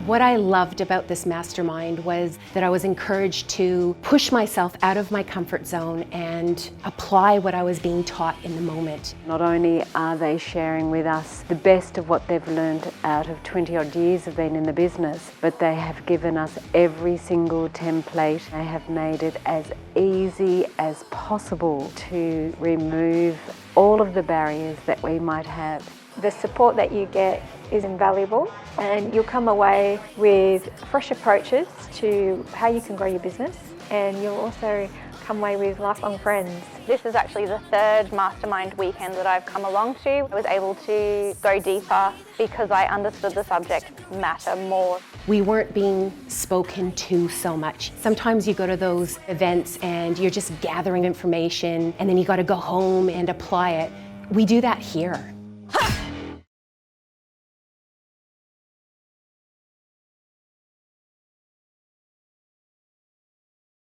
What I loved about this mastermind was that I was encouraged to push myself out of my comfort zone and apply what I was being taught in the moment. Not only are they sharing with us the best of what they've learned out of 20 odd years of being in the business, but they have given us every single template. They have made it as easy as possible to remove all of the barriers that we might have. The support that you get is invaluable, and you'll come away with fresh approaches to how you can grow your business, and you'll also come away with lifelong friends. This is actually the third mastermind weekend that I've come along to. I was able to go deeper because I understood the subject matter more. We weren't being spoken to so much. Sometimes you go to those events and you're just gathering information and then you got to go home and apply it. We do that here.